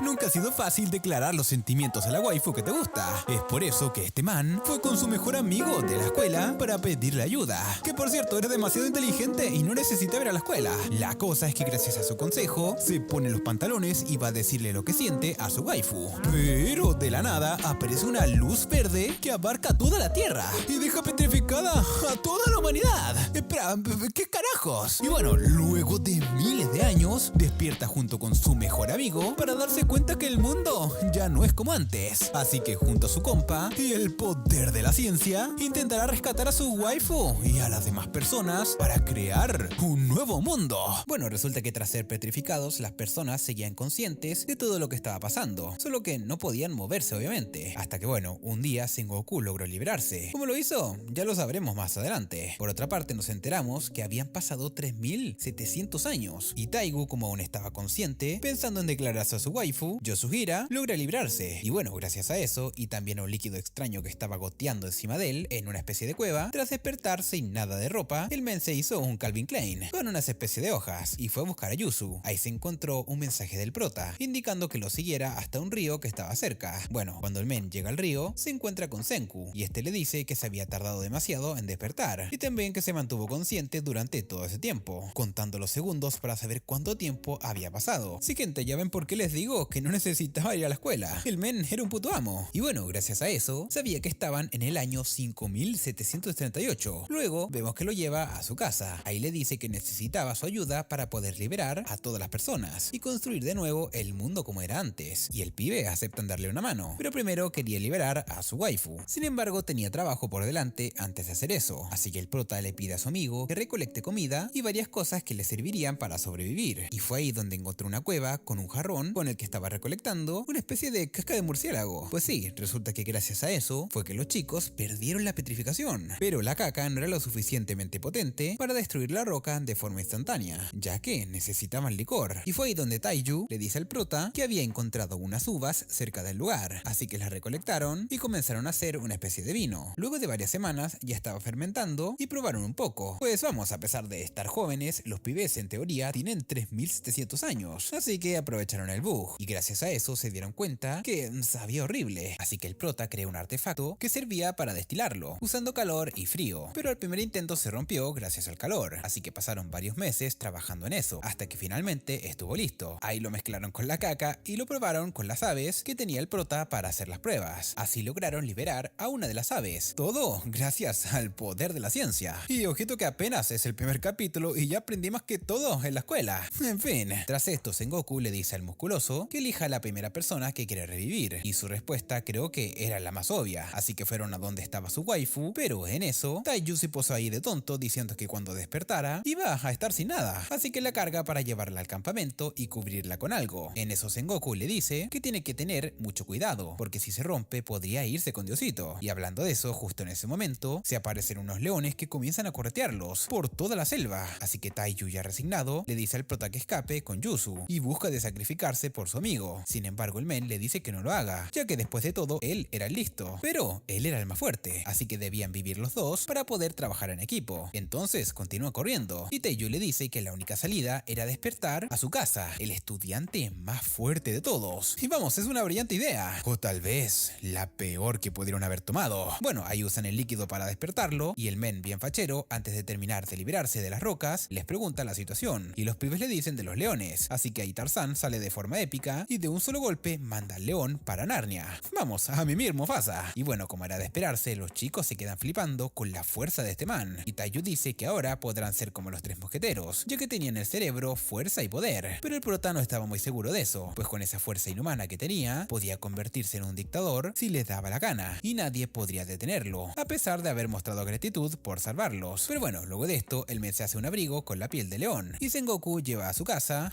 Nunca ha sido fácil declarar los sentimientos a la waifu que te gusta. Es por eso que este man fue con su mejor amigo de la escuela para pedirle ayuda. Que por cierto, era demasiado inteligente y no necesita ir a la escuela. La cosa es que gracias a su consejo, se pone los pantalones y va a decirle lo que siente a su waifu. Pero de la nada aparece una luz verde que abarca toda la tierra y deja petrificada a toda la humanidad. Espera, ¿qué carajos? Y bueno, luego de miles de años, despierta junto con su mejor amigo para darse cuenta que el mundo ya no es como antes. Así que junto a su compa y el poder de la ciencia, intentará rescatar a su waifu y a las demás personas para crear un nuevo mundo. Bueno, resulta que tras ser petrificados, las personas seguían conscientes de todo lo que estaba pasando, solo que no podían moverse obviamente. Hasta que bueno, un día Sengoku logró liberarse. ¿Cómo lo hizo? Ya lo sabremos más adelante. Por otra parte, nos enteramos que habían pasado 3700 años y Taigu, como aún estaba consciente, pensando en declararse a su waifu, Yosuhira logra librarse. Y bueno, gracias a eso y también a un líquido extraño que estaba goteando encima de él en una especie de cueva, tras despertar sin nada de ropa, el men se hizo un Calvin Klein con unas especie de hojas y fue a buscar a Yuzu. Ahí se encontró un mensaje del prota indicando que lo siguiera hasta un río que estaba cerca. Bueno, cuando el men llega al río, se encuentra con Senku y este le dice que se había tardado demasiado en despertar y también que se mantuvo consciente durante todo ese tiempo, contando los segundos para saber cuánto tiempo había pasado. Sí, gente, ya ven por qué les digo que no necesitaba ir a la escuela. El men era un puto amo. Y bueno, gracias a eso, sabía que estaban en el año 5738. Luego, vemos que lo lleva a su casa. Ahí le dice que necesitaba su ayuda para poder liberar a todas las personas y construir de nuevo el mundo como era antes. Y el pibe acepta darle una mano, pero primero quería liberar a su waifu. Sin embargo, tenía trabajo por delante antes de hacer eso. Así que el prota le pide a su amigo que recolecte comida y varias cosas que le servirían para sobrevivir. Y fue ahí donde encontró una cueva con un jarrón con el que estaba recolectando una especie de casca de murciélago. Pues sí, resulta que gracias a eso fue que los chicos perdieron la petrificación. Pero la caca no era lo suficientemente potente para destruir la roca de forma instantánea, ya que necesitaban licor. Y fue ahí donde Taiju le dice al prota que había encontrado unas uvas cerca del lugar, así que las recolectaron y comenzaron a hacer una especie de vino. Luego de varias semanas ya estaba fermentando y probaron un poco. Pues vamos, a pesar de estar jóvenes, los pibes en teoría tienen 3700 años, así que aprovecharon el bug y gracias a eso se dieron cuenta que sabía horrible. Así que el prota creó un artefacto que servía para destilarlo, usando calor y frío, pero al primer intento se rompió gracias al calor, así que pasaron varios meses trabajando en eso, hasta que finalmente estuvo listo. Ahí lo mezclaron con la caca y lo probaron con las aves que tenía el prota para hacer las pruebas. Así lograron liberar a una de las aves, todo gracias al poder de la ciencia. Y ojito que apenas es el primer capítulo y ya aprendí más que todo en la escuela. En fin, tras esto Sengoku le dice al musculoso que elija a la primera persona que quiere revivir, y su respuesta creo que era la más obvia, así que fueron a donde estaba su waifu, pero en eso Taiju se posó ahí de tonto diciendo que cuando despertara iba a estar sin nada, así que la carga para llevarla al campamento y cubrirla con algo. En eso Sengoku le dice que tiene que tener mucho cuidado, porque si se rompe podría irse con Diosito. Y hablando de eso, justo en ese momento se aparecen unos leones que comienzan a corretearlos por toda la selva, así que Taiju, ya resignado, le dice al prota que escape con Yuzu y busca de sacrificarse por su amigo. Sin embargo, el men le dice que no lo haga, ya que después de todo él era el listo, pero él era el más fuerte, así que debían vivir los dos para poder trabajar en equipo. Entonces continúa corriendo y Taiju le dice que la única salida era despertar a su casa, el estudiante más fuerte de todos. Y vamos, es una brillante idea, o tal vez la peor que pudieron haber tomado. Bueno, ahí usan el líquido para despertarlo y el men, bien fachero, antes de terminar de liberarse de las rocas, les pregunta la situación y los pibes le dicen de los leones, así que ahí Tarzán sale de forma épica y de un solo golpe manda al león para Narnia. Vamos, a mimir Mufasa. Y bueno, como era de esperarse, los chicos se quedan flipando con la fuerza de este man y Taiju dice que ahora podrán ser como los tres mosqueteros, ya que tenían el cerebro, fuerza y poder. Pero el prota no estaba muy seguro de eso, pues con esa fuerza inhumana que tenía, podía convertirse en un dictador si les daba la gana y nadie podría detenerlo, a pesar de haber mostrado gratitud por salvarlos. Pero bueno, luego de esto, el men se hace un abrigo con la piel de león y Sengoku lleva a su casa.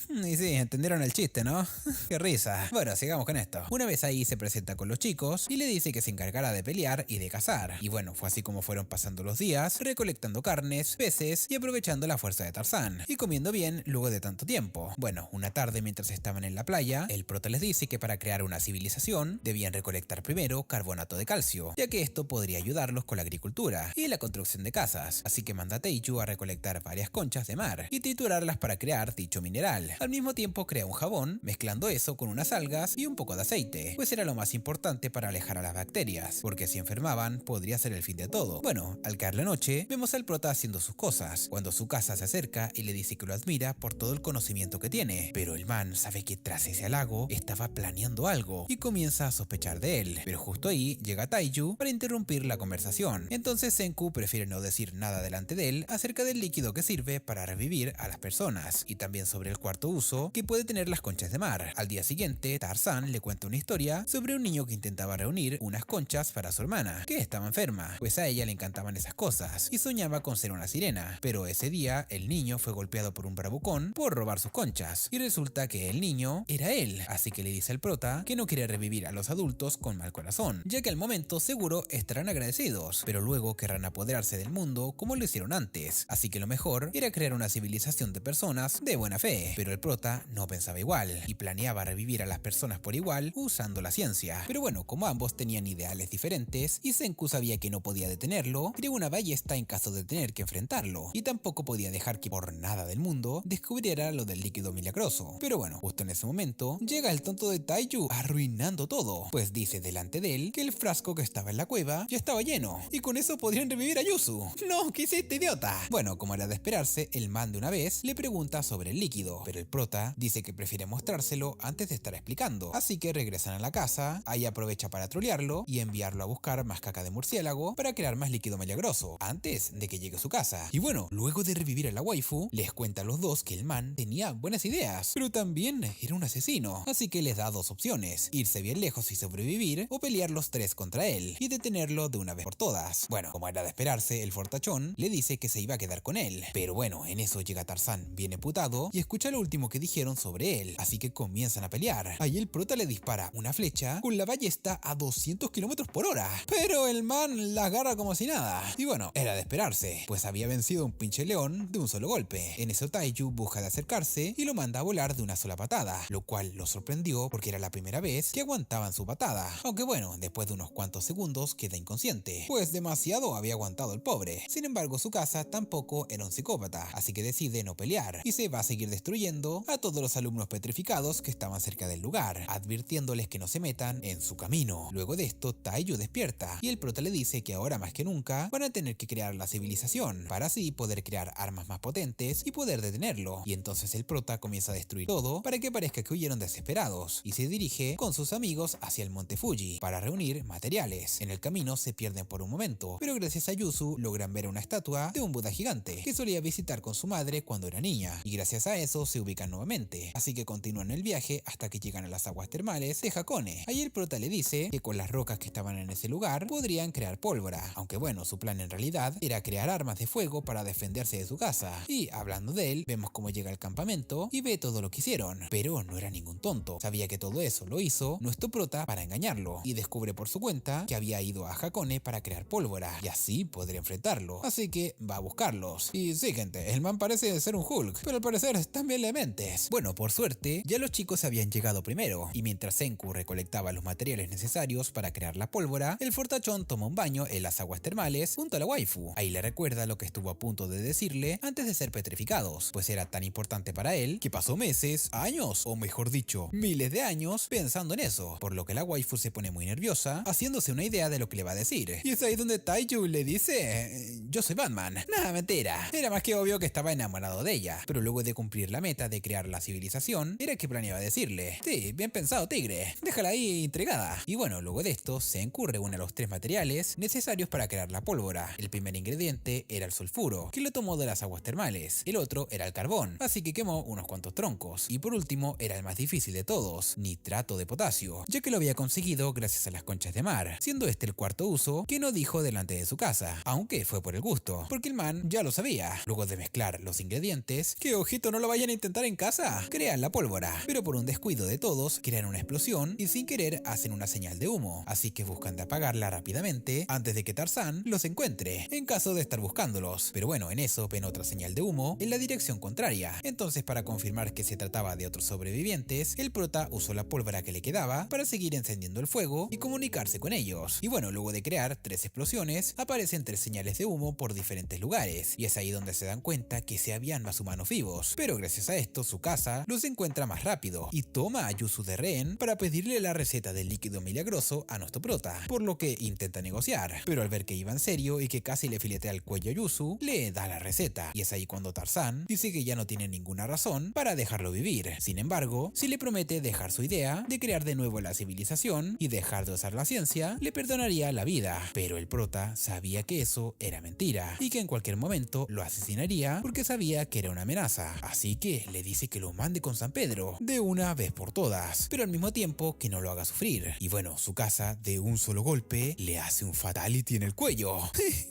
Y sí, entendieron el chiste, ¿no? Qué risa. Bueno, sigamos con esto. Una vez ahí se presenta con los chicos y le dice que se encargará de pelear y de cazar. Y bueno, fue así como fueron pasando los días, recolectando carnes, peces y aprovechando la fuerza de Tarzán, y comiendo bien luego de tanto tiempo. Bueno, una tarde mientras estaban en la playa, el prota les dice que para crear una civilización debían recolectar primero carbonato de calcio, ya que esto podría ayudarlos con la agricultura y la construcción de casas. Así que manda a Taiju a recolectar varias conchas de mar y y triturarlas para crear dicho mineral. Al mismo tiempo crea un jabón, mezclando eso con unas algas y un poco de aceite, pues era lo más importante para alejar a las bacterias, porque si enfermaban podría ser el fin de todo. Bueno, al caer la noche, vemos al prota haciendo sus cosas, cuando su casa se acerca y le dice que lo admira por todo el conocimiento que tiene, pero el man sabe que tras ese halago estaba planeando algo y comienza a sospechar de él, pero justo ahí llega Taiju para interrumpir la conversación. Entonces Senku prefiere no decir nada delante de él acerca del líquido que sirve para revivir a las personas, y también sobre el cuarto uso que puede tener las conchas de mar. Al día siguiente, Tarzán le cuenta una historia sobre un niño que intentaba reunir unas conchas para su hermana, que estaba enferma, pues a ella le encantaban esas cosas y soñaba con ser una sirena, pero ese día el niño fue golpeado por un bravucón por robar sus conchas, y resulta que el niño era él, así que le dice al prota que no quiere revivir a los adultos con mal corazón, ya que al momento seguro estarán agradecidos, pero luego querrán apoderarse del mundo como lo hicieron antes, así que lo mejor era crear una civilización de personas de buena fe. Pero el prota no pensaba igual y planeaba revivir a las personas por igual usando la ciencia. Pero bueno, como ambos tenían ideales diferentes y Senku sabía que no podía detenerlo, creó una ballesta en caso de tener que enfrentarlo, y tampoco podía dejar que por nada del mundo descubriera lo del líquido milagroso. Pero bueno, justo en ese momento llega el tonto de Taiju arruinando todo, pues dice delante de él que el frasco que estaba en la cueva ya estaba lleno y con eso podrían revivir a Yuzu. ¡No! ¿Qué hiciste, idiota? Bueno, como era de esperarse, el man de una vez le pregunta sobre el líquido, pero el prota dice que prefiere mostrárselo antes de estar explicando, así que regresan a la casa, ahí aprovecha para trolearlo y enviarlo a buscar más caca de murciélago para crear más líquido milagroso antes de que llegue a su casa. Y bueno, luego de revivir a la waifu, les cuenta a los dos que el man tenía buenas ideas, pero también era un asesino, así que les da dos opciones: irse bien lejos y sobrevivir, o pelear los tres contra él y detenerlo de una vez por todas. Bueno, como era de esperarse, el fortachón le dice que se iba a quedar con él, pero bueno, en eso llega Tarzán bien emputado y escucha lo último que dijeron sobre él, así que comienzan a pelear. Ahí el prota le dispara una flecha con la ballesta a 200 km/h, pero el man la agarra como si nada. Y bueno, era de esperarse, pues había vencido a un pinche león de un solo golpe. En eso Taiju busca de acercarse y lo manda a volar de una sola patada, lo cual lo sorprendió porque era la primera vez que aguantaban su patada. Aunque bueno, después de unos cuantos segundos queda inconsciente, pues demasiado había aguantado el pobre. Sin embargo, su casa tampoco era un psicópata, así que decide no pelear y se va a seguir destruyendo a todos los alumnos petrificados que estaban cerca del lugar, advirtiéndoles que no se metan en su camino. Luego de esto, Taiju despierta y el prota le dice que ahora más que nunca van a tener que crear la civilización para así poder crear armas más potentes y poder detenerlo. Y entonces el prota comienza a destruir todo para que parezca que huyeron desesperados y se dirige con sus amigos hacia el monte Fuji para reunir materiales. En el camino se pierden por un momento, pero gracias a Yuzu logran ver una estatua de un Buda gigante que solía visitar con su madre cuando era niña, y gracias a eso se ubican nuevamente, así que continúan el viaje hasta que llegan a las aguas termales de Hakone. Ahí el prota le dice que con las rocas que estaban en ese lugar podrían crear pólvora, aunque bueno, su plan en realidad era crear armas de fuego para defenderse de su casa. Y hablando de él, vemos cómo llega al campamento y ve todo lo que hicieron, pero no era ningún tonto, sabía que todo eso lo hizo nuestro prota para engañarlo, y descubre por su cuenta que había ido a Hakone para crear pólvora y así podría enfrentarlo, así que va a buscarlos. Y sí, gente, el man parece ser un Hulk, pero al parecer también le mentes. Bueno, por suerte, ya los chicos habían llegado primero, y mientras Senku recolectaba los materiales necesarios para crear la pólvora, el fortachón toma un baño en las aguas termales junto a la waifu. Ahí le recuerda lo que estuvo a punto de decirle antes de ser petrificados, pues era tan importante para él que pasó meses, años, o mejor dicho, miles de años pensando en eso, por lo que la waifu se pone muy nerviosa, haciéndose una idea de lo que le va a decir. Y es ahí donde Taiju le dice: yo soy Batman. Nada, mentira. Era más que obvio que estaba enamorado de ella, pero luego de cumplir la meta de crear la civilización, era que planeaba decirle: sí, bien pensado, tigre, déjala ahí intrigada. Y bueno, luego de esto, Senku reúne los tres materiales necesarios para crear la pólvora. El primer ingrediente era el sulfuro, que lo tomó de las aguas termales. El otro era el carbón, así que quemó unos cuantos troncos. Y por último, era el más difícil de todos, nitrato de potasio, ya que lo había conseguido gracias a las conchas de mar, siendo este el cuarto uso que no dijo delante de su casa, aunque fue por el gusto, porque el man ya lo sabía. Luego de mezclar los ingredientes, que ojito no lo vayan a intentar en casa, crean la pólvora, pero por un descuido de todos, crean una explosión y sin querer hacen una señal de humo, así que buscan de apagarla rápidamente antes de que Tarzán los encuentre, en caso de estar buscándolos. Pero bueno, en eso ven otra señal de humo en la dirección contraria. Entonces, para confirmar que se trataba de otros sobrevivientes, el prota usó la pólvora que le quedaba para seguir encendiendo el fuego y comunicarse con ellos. Y bueno, luego de crear 3 explosiones, aparecen 3 señales de humo por diferentes lugares, y es ahí donde se dan cuenta que si habían más humanos vivos, pero gracias a esto su casa los encuentra más rápido y toma a Yuzu de rehén para pedirle la receta del líquido milagroso a nuestro prota, por lo que intenta negociar, pero al ver que iba en serio y que casi le filetea el cuello a Yuzu, le da la receta, y es ahí cuando Tarzán dice que ya no tiene ninguna razón para dejarlo vivir. Sin embargo, si le promete dejar su idea de crear de nuevo la civilización y dejar de usar la ciencia, le perdonaría la vida, pero el prota sabía que eso era mentira y que en cualquier momento lo asesinaría porque sabía que era una amenaza, así que le dice que lo mande con San Pedro de una vez por todas, pero al mismo tiempo que no lo haga sufrir. Y bueno, su casa de un solo golpe le hace un fatality en el cuello.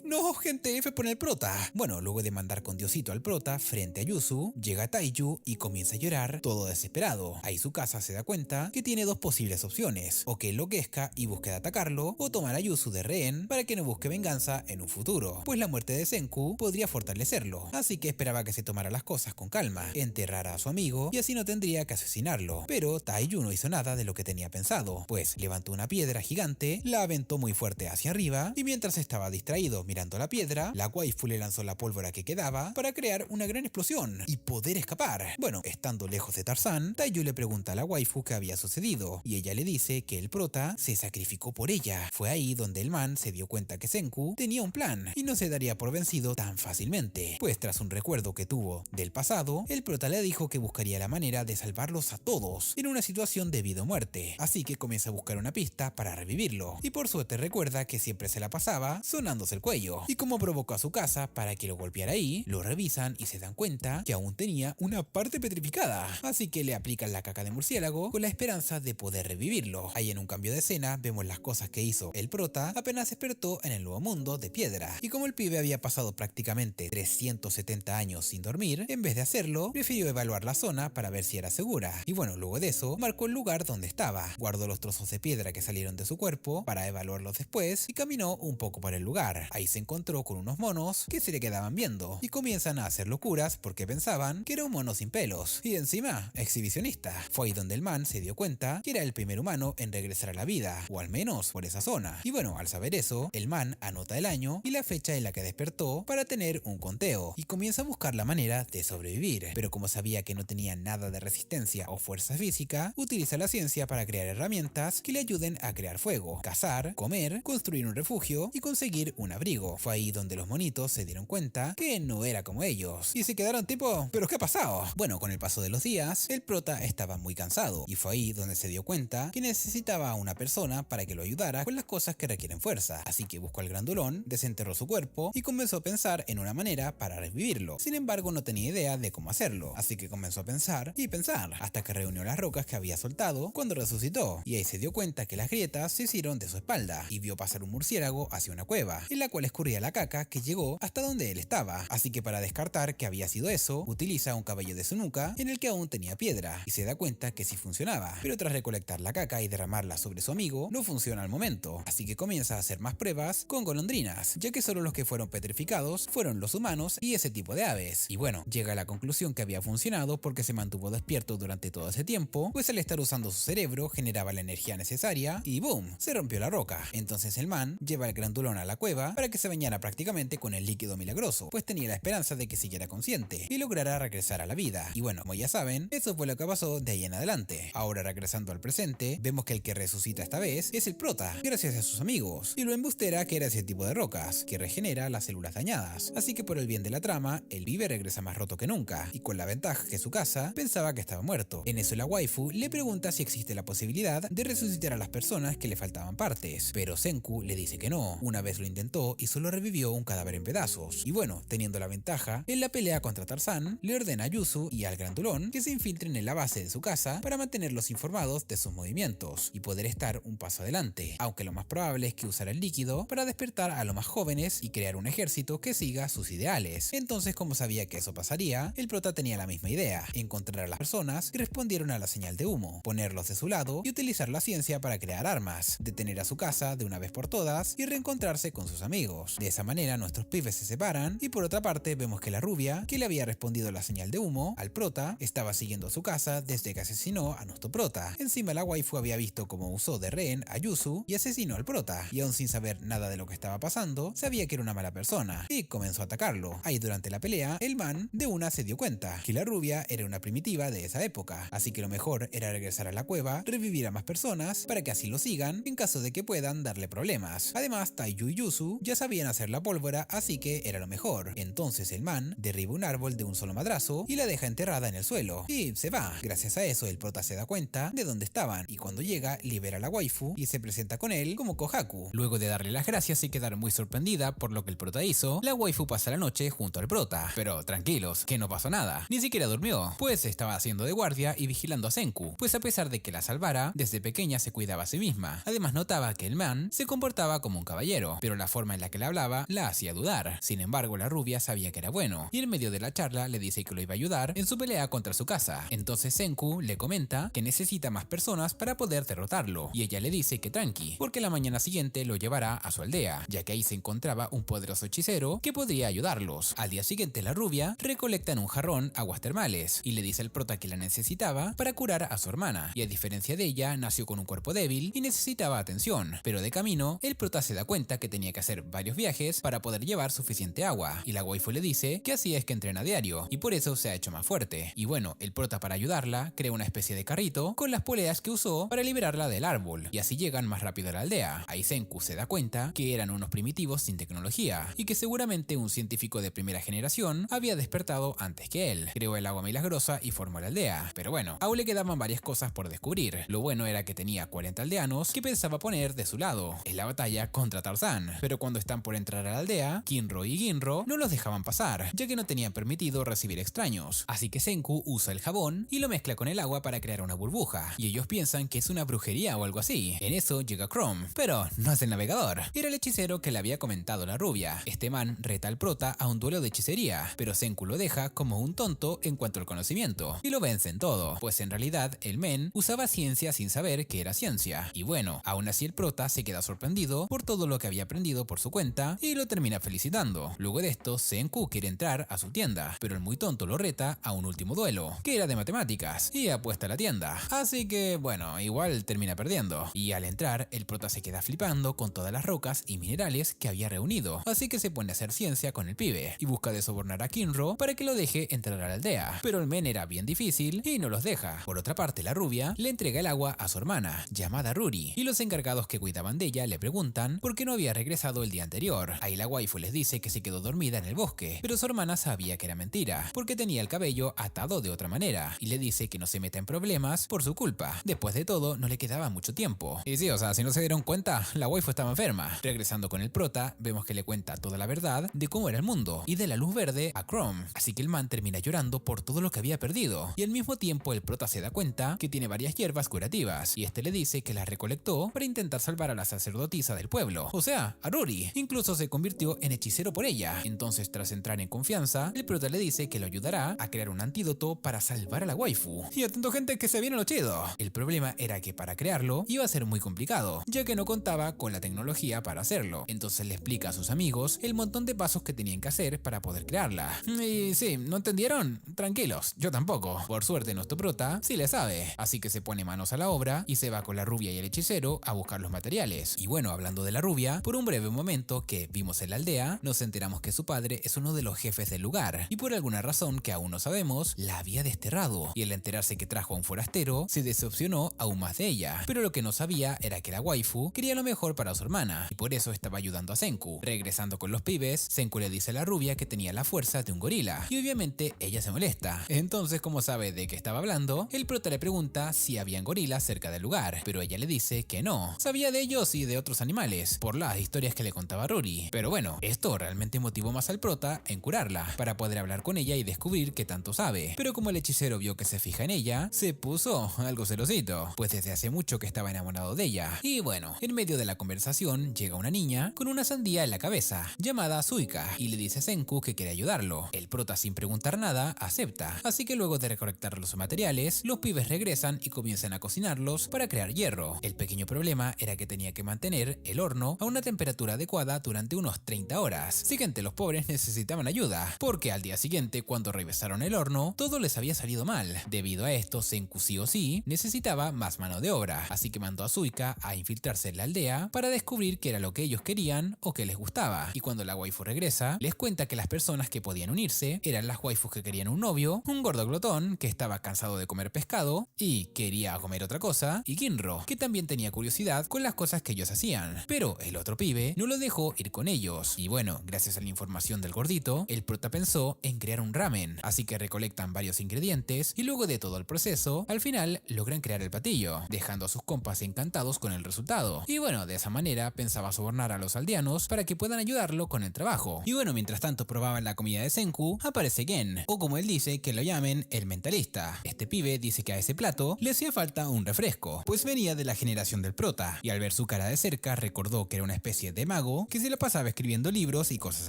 No, gente, F por el prota. Bueno, luego de mandar con Diosito al prota frente a Yuzu, llega Taiyu y comienza a llorar todo desesperado. Ahí su casa se da cuenta que tiene dos posibles opciones, o que enloquezca y busque de atacarlo, o tomar a Yuzu de rehén para que no busque venganza en un futuro, pues la muerte de Senku podría fortalecerlo, así que esperaba que se tomara las cosas con calma, enterrara a su amigo y así no tendría que asesinarlo. Pero Taiyu no hizo nada de lo que tenía pensado, pues levantó una piedra gigante, la aventó muy fuerte hacia arriba y mientras estaba distraído mirando la piedra, la waifu le lanzó la pólvora que quedaba para crear una gran explosión y poder escapar. Bueno, estando lejos de Tarzán, Taiyu le pregunta a la waifu qué había sucedido y ella le dice que el prota se sacrificó por ella. Fue ahí donde el man se dio cuenta que Senku tenía un plan y no se daría por vencido tan fácilmente, pues tras un recuerdo que tuvo del pasado, el prota le dijo que buscaría la manera de salvarlos a todos en una situación de vida o muerte, así que comienza a buscar una pista para revivirlo y por suerte recuerda que siempre se la pasaba sonándose el cuello, y como provocó a su casa para que lo golpeara ahí, lo revisan y se dan cuenta que aún tenía una parte petrificada, así que le aplican la caca de murciélago con la esperanza de poder revivirlo. Ahí en un cambio de escena vemos las cosas que hizo el prota apenas despertó en el nuevo mundo de piedra, y como el pibe había pasado prácticamente 370 años sin dormir, en vez de hacerlo, prefirió evaluar la zona para ver si era segura, y bueno, luego de eso, marcó el lugar donde estaba, guardó los trozos de piedra que salieron de su cuerpo para evaluarlos después y caminó un poco por el lugar. Ahí se encontró con unos monos que se le quedaban viendo y comienzan a hacer locuras porque pensaban que era un mono sin pelos y encima exhibicionista. Fue ahí donde el man se dio cuenta que era el primer humano en regresar a la vida, o al menos por esa zona. Y bueno, al saber eso, el man anota el año y la fecha en la que despertó para tener un conteo y comienza a buscar la manera de sobrevivir, pero como sabía que no tenía nada de resistencia o fuerza física, utiliza la ciencia para crear herramientas que le ayuden a crear fuego, cazar, comer, construir un refugio y conseguir un abrigo. Fue ahí donde los monitos se dieron cuenta que no era como ellos y se quedaron tipo, ¿pero qué ha pasado? Bueno, con el paso de los días, el prota estaba muy cansado y fue ahí donde se dio cuenta que necesitaba a una persona para que lo ayudara con las cosas que requieren fuerza, así que buscó al grandulón, desenterró su cuerpo y comenzó a pensar en una manera para revivirlo. Sin embargo, no tenía idea de cómo hacerlo, así que comenzó a pensar y pensar hasta que reunió las rocas que había soltado cuando resucitó, y ahí se dio cuenta que las grietas se hicieron de su espalda y vio pasar un murciélago hacia una cueva, en la cual escurría la caca que llegó hasta donde él estaba, así que para descartar que había sido eso, utiliza un cabello de su nuca en el que aún tenía piedra y se da cuenta que sí funcionaba, pero tras recolectar la caca y derramarla sobre su amigo, no funciona al momento, así que comienza a hacer más pruebas con golondrinas, ya que solo los que fueron petrificados fueron los humanos y ese tipo de aves, y bueno, llega a la conclusión que había funcionado porque se mantuvo despierto durante todo ese tiempo, pues al estar usando su cerebro generaba la energía necesaria y ¡boom!, se rompió la roca. Entonces el man lleva al grandulón a la cueva para que se bañara prácticamente con el líquido milagroso, pues tenía la esperanza de que siguiera consciente y lograra regresar a la vida. Y bueno, como ya saben, eso fue lo que pasó de ahí en adelante. Ahora regresando al presente, vemos que el que resucita esta vez es el prota, gracias a sus amigos, y lo embustera que era ese tipo de rocas, que regenera las células dañadas. Así que por el bien de la trama, el pibe regresa más roto que nunca, y con la ventaja que su casa pensaba que estaba muerto. En eso la waifu le pregunta si existe la posibilidad de resucitar a las personas que le faltaban partes, pero Senku le dice que no. Una vez lo intentó y solo revivió un cadáver en pedazos. Y bueno, teniendo la ventaja, en la pelea contra Tarzán, le ordena a Yuzu y al grandulón que se infiltren en la base de su casa para mantenerlos informados de sus movimientos y poder estar un paso adelante, aunque lo más probable es que usara el líquido para despertar a los más jóvenes y crear un ejército que siga sus ideales. Entonces, como sabía que eso pasaría, el prota tenía la misma idea: encontrar a las personas que respondieron a la señal de humo, ponerlos de su lado y utilizar la ciencia para crear armas, detener a su casa de una vez por todas y reencontrarse con sus amigos. De esa manera nuestros pibes se separan y por otra parte vemos que la rubia, que le había respondido la señal de humo al prota, estaba siguiendo a su casa desde que asesinó a nuestro prota. Encima la waifu había visto cómo usó de rehén a Yuzu y asesinó al prota, y aún sin saber nada de lo que estaba pasando, sabía que era una mala persona y comenzó a atacarlo. Ahí durante la pelea aldea, el man de una se dio cuenta que la rubia era una primitiva de esa época, así que lo mejor era regresar a la cueva, revivir a más personas para que así lo sigan en caso de que puedan darle problemas. Además, Taiyu y Yuzu ya sabían hacer la pólvora, así que era lo mejor. Entonces el man derriba un árbol de un solo madrazo y la deja enterrada en el suelo y se va. Gracias a eso el prota se da cuenta de dónde estaban y cuando llega libera a la waifu y se presenta con él como Kohaku. Luego de darle las gracias y quedar muy sorprendida por lo que el prota hizo, la waifu pasa la noche junto al prota. Pero tranquilos, que no pasó nada. Ni siquiera durmió, pues estaba haciendo de guardia y vigilando a Senku, pues a pesar de que la salvara, desde pequeña se cuidaba a sí misma. Además notaba que el man se comportaba como un caballero, pero la forma en la que le hablaba la hacía dudar. Sin embargo, la rubia sabía que era bueno, y en medio de la charla le dice que lo iba a ayudar en su pelea contra su casa. Entonces Senku le comenta que necesita más personas para poder derrotarlo, y ella le dice que tranqui, porque la mañana siguiente lo llevará a su aldea, ya que ahí se encontraba un poderoso hechicero que podría ayudarlos. Al día siguiente la rubia recolecta en un jarrón aguas termales, y le dice al prota que la necesitaba para curar a su hermana, y a diferencia de ella, nació con un cuerpo débil y necesitaba atención, pero de camino, el prota se da cuenta que tenía que hacer varios viajes para poder llevar suficiente agua, y la waifu le dice que así es que entrena a diario, y por eso se ha hecho más fuerte. Y bueno, el prota para ayudarla crea una especie de carrito con las poleas que usó para liberarla del árbol, y así llegan más rápido a la aldea. Ahí Senku se da cuenta que eran unos primitivos sin tecnología, y que seguramente un científico de primera generación había despertado antes que él. Creó el agua milagrosa y formó la aldea, pero bueno, aún le quedaban varias cosas por descubrir. Lo bueno era que tenía 40 aldeanos que pensaba poner de su lado en la batalla contra Tarzán, pero cuando están por entrar a la aldea, Kinro y Ginro no los dejaban pasar, ya que no tenían permitido recibir extraños. Así que Senku usa el jabón y lo mezcla con el agua para crear una burbuja, y ellos piensan que es una brujería o algo así. En eso llega Chrome, pero no es el navegador, era el hechicero que le había comentado la rubia. Este man reta al prota a un duelo de hechicería, pero Senku lo deja como un tonto en cuanto al conocimiento, y lo vence en todo, pues en realidad el men usaba ciencia sin saber que era ciencia. Y bueno, aún así el prota se queda sorprendido por todo lo que había aprendido por su cuenta y lo termina felicitando. Luego de esto, Senku quiere entrar a su tienda, pero el muy tonto lo reta a un último duelo, que era de matemáticas, y apuesta a la tienda. Así que bueno, igual termina perdiendo. Y al entrar, el prota se queda flipando con todas las rocas y minerales que había reunido, así que se pone a hacer ciencia con el pibe, y busca de sobornar a Kinro para que lo deje entrar a la aldea, pero el men era bien difícil y no los deja. Por otra parte, la rubia le entrega el agua a su hermana, llamada Ruri, y los encargados que cuidaban de ella le preguntan por qué no había regresado el día anterior. Ahí la waifu les dice que se quedó dormida en el bosque, pero su hermana sabía que era mentira, porque tenía el cabello atado de otra manera, y le dice que no se meta en problemas por su culpa. Después de todo, no le quedaba mucho tiempo. Y sí, o sea, si no se dieron cuenta, la waifu estaba enferma. Regresando con el prota, vemos que le cuenta toda la verdad de cómo era el mundo, y de la luz verde a Chrome, así que el man termina llorando por todo lo que había perdido, y al mismo tiempo el prota se da cuenta que tiene varias hierbas curativas, y este le dice que las recolectó para intentar salvar a la sacerdotisa del pueblo, o sea, a Ruri. Incluso se convirtió en hechicero por ella. Entonces, tras entrar en confianza, el prota le dice que lo ayudará a crear un antídoto para salvar a la waifu. Y atento gente, que se viene lo chido. El problema era que para crearlo iba a ser muy complicado, ya que no contaba con la tecnología para hacerlo. Entonces le explica a sus amigos el montón de pasos que tenían que hacer para poder crearla. Y sí, ¿no entendieron? Tranquilos, yo tampoco. Por suerte nuestro prota sí le sabe, así que se pone manos a la obra y se va con la rubia y el hechicero a buscar los materiales. Y bueno, hablando de la rubia, por un breve momento que vimos en la aldea, nos enteramos que su padre es uno de los jefes del lugar, y por alguna razón que aún no sabemos, la había desterrado, y al enterarse que trajo a un forastero, se decepcionó aún más de ella. Pero lo que no sabía era que la waifu quería lo mejor para su hermana, y por eso estaba ayudando a Senku. Regresando con los pibes, Senku le dice a la rubia que tenía la fuerza de un gorila, y obviamente ella se molesta. Entonces, como sabe de qué estaba hablando, el prota le pregunta si habían gorilas cerca del lugar, pero ella le dice que no, sabía de ellos y de otros animales, por las historias que le contaba Ruri. Pero bueno, esto realmente motivó más al prota en curarla, para poder hablar con ella y descubrir qué tanto sabe. Pero como el hechicero vio que se fija en ella, se puso algo celosito, pues desde hace mucho que estaba enamorado de ella. Y bueno, en medio de la conversación llega una niña con una sandía en la cabeza, llamada Suika, y le dice a Senku que quiere ayudarlo. El prota, sin preguntar nada, acepta. Así que luego de recolectar los materiales, los pibes regresan y comienzan a cocinarlos para crear hierro. El pequeño problema era que tenía que mantener el horno a una temperatura adecuada durante unos 30 horas. Siguiente, los pobres necesitaban ayuda, porque al día siguiente, cuando revisaron el horno, todo les había salido mal. Debido a esto, Senku sí o sí necesitaba más mano de obra, así que mandó a Suika a infiltrarse en la aldea para descubrir qué era lo que ellos querían o qué les gustaba. Y cuando la waifu regresa, les cuenta que las personas personas que podían unirse eran las waifus que querían un novio, un gordo glotón que estaba cansado de comer pescado y quería comer otra cosa, y Ginro, que también tenía curiosidad con las cosas que ellos hacían. Pero el otro pibe no lo dejó ir con ellos. Y bueno, gracias a la información del gordito, el prota pensó en crear un ramen, así que recolectan varios ingredientes y luego de todo el proceso, al final logran crear el platillo, dejando a sus compas encantados con el resultado. Y bueno, de esa manera pensaba sobornar a los aldeanos para que puedan ayudarlo con el trabajo. Y bueno, mientras tanto probaban la comida de Senku, aparece Gen, o como él dice que lo llamen, el mentalista. Este pibe dice que a ese plato le hacía falta un refresco, pues venía de la generación del prota, y al ver su cara de cerca recordó que era una especie de mago que se la pasaba escribiendo libros y cosas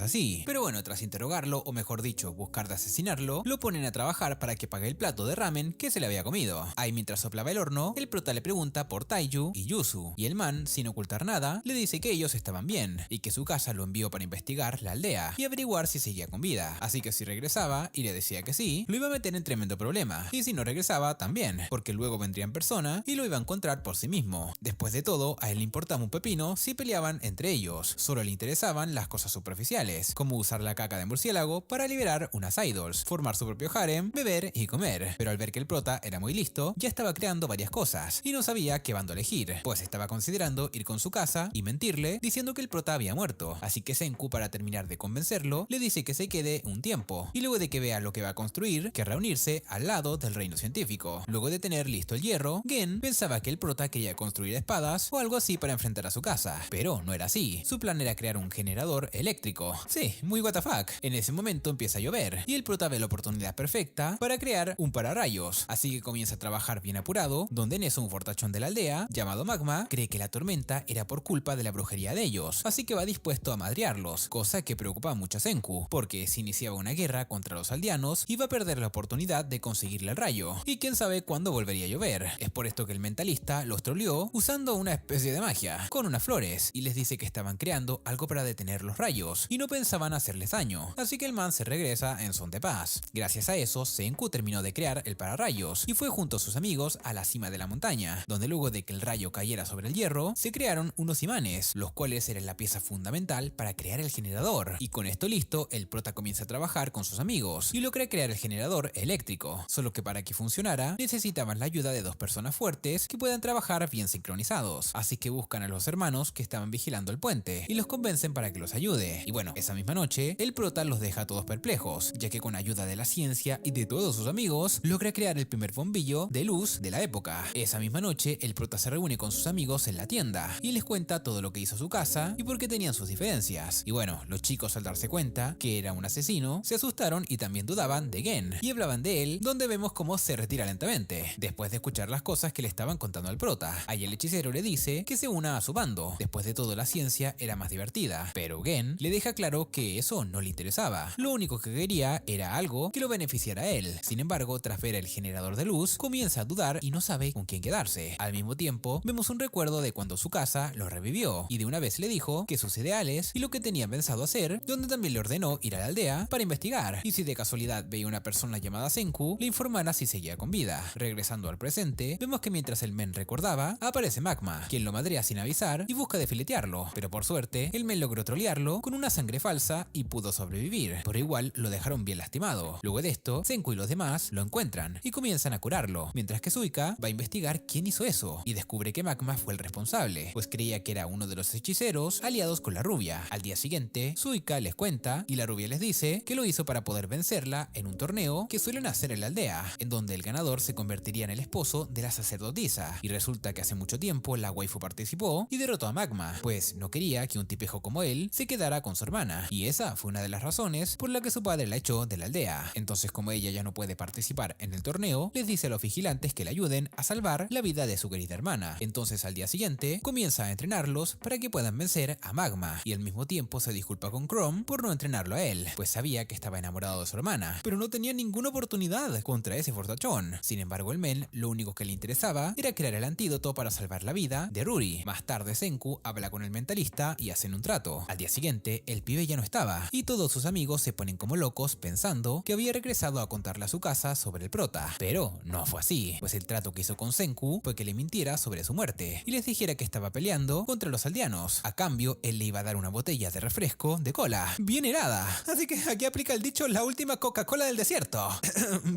así. Pero bueno, tras interrogarlo, o mejor dicho, buscar de asesinarlo, lo ponen a trabajar para que pague el plato de ramen que se le había comido. Ahí mientras soplaba el horno, el prota le pregunta por Taiju y Yuzu, y el man, sin ocultar nada, le dice que ellos estaban bien, y que su casa lo envió para investigar la aldea y averiguar si seguía con vida, así que si regresaba y le decía que sí, lo iba a meter en tremendo problema, y si no regresaba también, porque luego vendría en persona y lo iba a encontrar por sí mismo. Después de todo, a él le importaba un pepino si peleaban entre ellos, solo le interesaban las cosas superficiales, como usar la caca de murciélago para liberar unas idols, formar su propio harem, beber y comer. Pero al ver que el prota era muy listo, ya estaba creando varias cosas, y no sabía qué bando elegir, pues estaba considerando ir con su casa y mentirle diciendo que el prota había muerto, así que Senku, para terminar de convencerlo, le dice que se quede un tiempo, y luego de que vea lo que va a construir, que reunirse al lado del reino científico. Luego de tener listo el hierro, Gen pensaba que el prota quería construir espadas o algo así para enfrentar a su casa, pero no era así. Su plan era crear un generador eléctrico. Sí, muy WTF. En ese momento empieza a llover, y el prota ve la oportunidad perfecta para crear un pararrayos, así que comienza a trabajar bien apurado, donde en eso un fortachón de la aldea, llamado Magma, cree que la tormenta era por culpa de la brujería de ellos, así que va dispuesto a madrearlos, cosa que preocupa mucho a Senku, porque si iniciaba una guerra contra los aldeanos, iba a perder la oportunidad de conseguirle el rayo, y quién sabe cuándo volvería a llover. Es por esto que el mentalista los troleó usando una especie de magia, con unas flores, y les dice que estaban creando algo para detener los rayos, y no pensaban hacerles daño, así que el man se regresa en son de paz. Gracias a eso, Senku terminó de crear el pararrayos, y fue junto a sus amigos a la cima de la montaña, donde luego de que el rayo cayera sobre el hierro, se crearon unos imanes, los cuales eran la pieza fundamental para crear el generador, y con esto listo, el prota comienza a trabajar con sus amigos, y logra crear el generador eléctrico, solo que para que funcionara, necesitaban la ayuda de dos personas fuertes que puedan trabajar bien sincronizados, así que buscan a los hermanos que estaban vigilando el puente, y los convencen para que los ayude, y bueno, esa misma noche, el prota los deja a todos perplejos, ya que con ayuda de la ciencia y de todos sus amigos, logra crear el primer bombillo de luz de la época. Esa misma noche, el prota se reúne con sus amigos en la tienda, y les cuenta todo lo que hizo su casa y por qué tenían sus diferencias. Y bueno, los chicos al darse cuenta que era un asesino, se asustaron y también dudaban de Gen, y hablaban de él, donde vemos cómo se retira lentamente, después de escuchar las cosas que le estaban contando al prota. Ahí el hechicero le dice que se una a su bando, después de todo la ciencia era más divertida, pero Gen le deja claro que eso no le interesaba, lo único que quería era algo que lo beneficiara a él. Sin embargo, tras ver el generador de luz, comienza a dudar y no sabe con quién quedarse. Al mismo tiempo, vemos un recuerdo de cuando su casa lo revivió, y de una vez le dijo que sus ideales y lo que tenía pensado hacer, donde también le ordenó ir a la aldea para investigar, y si de casualidad veía una persona llamada Senku, le informara si seguía con vida. Regresando al presente, vemos que mientras el men recordaba, aparece Magma, quien lo madrea sin avisar y busca de filetearlo, pero por suerte, el men logró trolearlo con una sangre falsa y pudo sobrevivir, pero igual lo dejaron bien lastimado. Luego de esto, Senku y los demás lo encuentran y comienzan a curarlo, mientras que Suika va a investigar quién hizo eso, y descubre que Magma fue el responsable, pues creía que era uno de los hechiceros aliados con la rubia. Al día siguiente, Suika les cuenta y la rubia les dice que lo hizo para poder vencerla en un torneo que suelen hacer en la aldea, en donde el ganador se convertiría en el esposo de la sacerdotisa, y resulta que hace mucho tiempo la waifu participó y derrotó a Magma, pues no quería que un tipejo como él se quedara con su hermana, y esa fue una de las razones por la que su padre la echó de la aldea. Entonces, como ella ya no puede participar en el torneo, les dice a los vigilantes que le ayuden a salvar la vida de su querida hermana. Entonces, al día siguiente, comienza a entrenarlos para que puedan vencer a Magma, y al mismo tiempo se disculpa con Chrome por no entrenarlo a él, pues sabía que estaba enamorado de su hermana, pero no tenía ninguna oportunidad contra ese fortachón. Sin embargo, el men lo único que le interesaba era crear el antídoto para salvar la vida de Ruri. Más tarde, Senku habla con el mentalista y hacen un trato. Al día siguiente, el pibe ya no estaba, y todos sus amigos se ponen como locos pensando que había regresado a contarle a su casa sobre el prota, pero no fue así, pues el trato que hizo con Senku fue que le mintiera sobre su muerte y les dijera que estaba peleando contra los aldeanos. A cambio, él le iba a dar una botella de refresco de cola, bien helada. Así que aquí aplica el dicho la última Coca-Cola del desierto.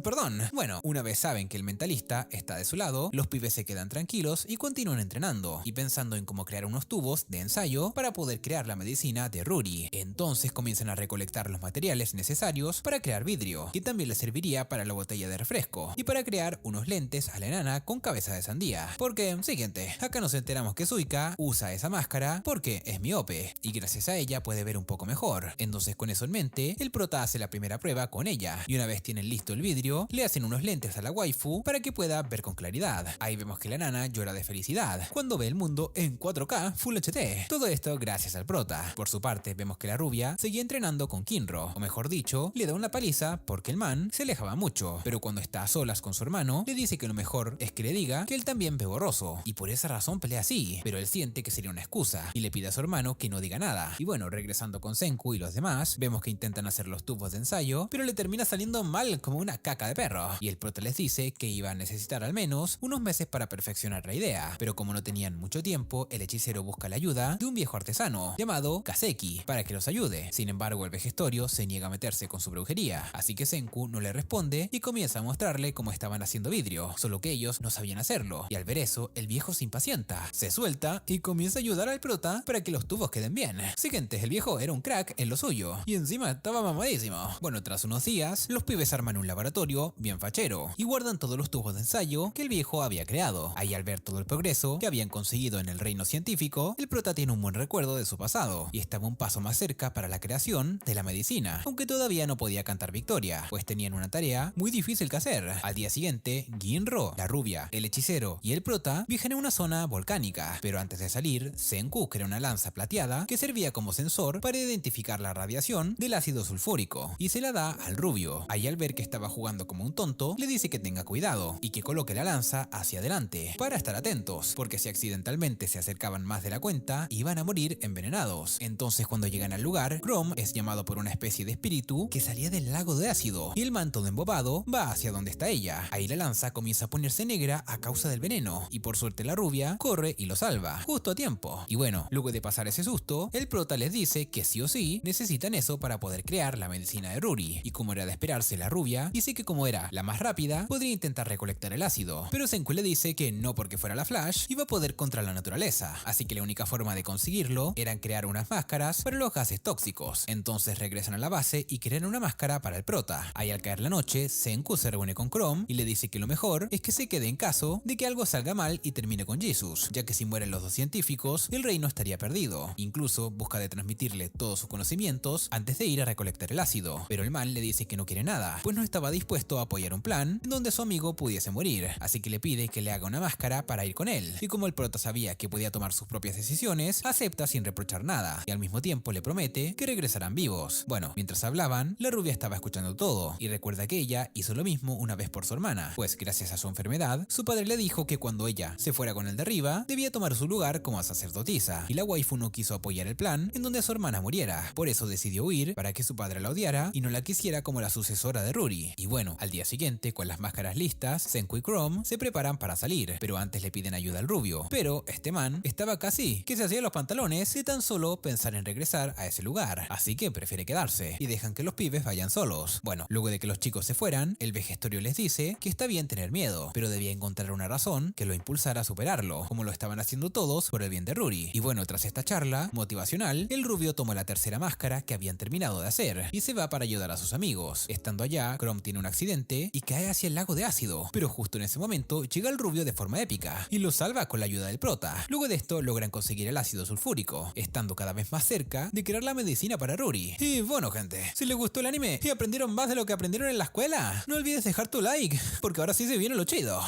Perdón. Bueno, una vez saben que el mentalista está de su lado, los pibes se quedan tranquilos y continúan entrenando y pensando en cómo crear unos tubos de ensayo para poder crear la medicina de Rory. Entonces comienzan a recolectar los materiales necesarios para crear vidrio, que también les serviría para la botella de refresco, y para crear unos lentes a la enana con cabeza de sandía. Porque, siguiente, acá nos enteramos que Suika usa esa máscara porque es miope, y gracias a ella puede ver un poco mejor. Entonces con eso en mente, el prota hace la primera prueba con ella, y una vez tienen listo el vidrio, le hacen unos lentes a la waifu para que pueda ver con claridad. Ahí vemos que la nana llora de felicidad cuando ve el mundo en 4K Full HD. Todo esto gracias al prota. Por su parte, vemos que la rubia seguía entrenando con Kinro, o mejor dicho, le da una paliza porque el man se alejaba mucho, pero cuando está a solas con su hermano, le dice que lo mejor es que le diga que él también ve borroso, y por esa razón pelea así, pero él siente que sería una excusa, y le pide a su hermano que no diga nada. Y bueno, regresando con Senku y los demás, vemos que intentan hacer los tubos de ensayo, pero le termina saliendo mal como una caca de perro, y el prota les dice que iba a necesitar al menos unos meses para perfeccionar la idea, pero como no tenían mucho tiempo, el hechicero busca la ayuda de un viejo artesano llamado Kaseki para que los ayude. Sin embargo, el vejestorio se niega a meterse con su brujería, así que Senku no le responde y comienza a mostrarle cómo estaban haciendo vidrio, solo que ellos no sabían hacerlo, y al ver eso, el viejo se impacienta, se suelta y comienza a ayudar al prota para que los tubos queden bien. Siguiente, el viejo era un crack en lo suyo, y encima estaba mamadísimo. Bueno, tras unos días, los pibes arman un laboratorio bien fachero, y guardan todos los tubos de ensayo que el viejo había creado. Ahí al ver todo el progreso que habían conseguido en el reino científico, el prota tiene un buen recuerdo de su pasado, y estaba un paso más cerca para la creación de la medicina, aunque todavía no podía cantar victoria, pues tenían una tarea muy difícil que hacer. Al día siguiente, Ginro, la rubia, el hechicero y el prota viajan a una zona volcánica, pero antes de salir, Senku crea una lanza plateada que servía como sensor para identificar la radiación del ácido sulfúrico, y se la da al rubio. Ahí al ver que estaba jugando como un tonto, le dice que tenga cuidado y que coloque la lanza hacia adelante, para estar atentos, porque si accidentalmente se acercaban más de la cuenta, iban a morir envenenados. Entonces cuando llegan al lugar, Chrome es llamado por una especie de espíritu que salía del lago de ácido, y el man todo embobado va hacia donde está ella. Ahí la lanza comienza a ponerse negra a causa del veneno, y por suerte la rubia corre y lo salva, justo a tiempo. Y bueno, luego de pasar ese susto, el prota les dice que sí o sí necesitan eso para poder crear la medicina de Rory, y como era de esperarse, la rubia dice que como era la más rápida, podría intentar recolectar el ácido, pero Senku le dice que no porque fuera la Flash iba a poder contra la naturaleza, así que la única forma de conseguirlo era crear unas máscaras para los gases tóxicos. Entonces regresan a la base y crean una máscara para el prota. Ahí al caer la noche, Senku se reúne con Chrome y le dice que lo mejor es que se quede en caso de que algo salga mal y termine con Jesus, ya que si mueren los dos científicos, el reino estaría perdido. Incluso busca de transmitirle todos sus conocimientos antes de ir a recolectar el ácido, pero el man le dice que no quiere nada, pues no estaba dispuesto a apoyar un plan en donde su amigo pudiese morir, así que le pide que le haga una máscara para ir con él. Y como el prota sabía que podía tomar sus propias decisiones, acepta sin reprochar nada, y al mismo tiempo le promete que regresarán vivos. Bueno, mientras hablaban, la rubia estaba escuchando todo, y recuerda que ella hizo lo mismo una vez por su hermana, pues gracias a su enfermedad, su padre le dijo que cuando ella se fuera con el de arriba, debía tomar su lugar como sacerdotisa, y la waifu no quiso apoyar el plan en donde su hermana muriera, por eso decidió huir para que su padre la odiara y no la quisiera como la sucesora de Rory. Y bueno, al día siguiente, con las máscaras listas, Senku y Chrome se preparan para salir, pero antes le piden ayuda al rubio, pero este man estaba casi que se hacía los pantalones de tan solo pensar en regresar a ese lugar, así que prefiere quedarse y dejan que los pibes vayan solos. Bueno, luego de que los chicos se fueran, el vejestorio les dice que está bien tener miedo, pero debía encontrar una razón que lo impulsara a superarlo, como lo estaban haciendo todos por el bien de Rory. Y bueno, tras esta charla motivacional, el rubio toma la tercera máscara que habían terminado de hacer y se va para ayudar a sus amigos. Estando allá, Chrome tiene un accidente y cae hacia el lago de ácido, pero justo en ese momento llega el rubio de forma épica y lo salva con la ayuda del prota. Luego de esto logran conseguir el ácido sulfúrico, estando cada vez más cerca de crear la medicina para Rory. Y bueno, gente, si les gustó el anime y aprendieron más de lo que aprendieron en la escuela, no olvides dejar tu like, porque ahora sí se viene lo chido.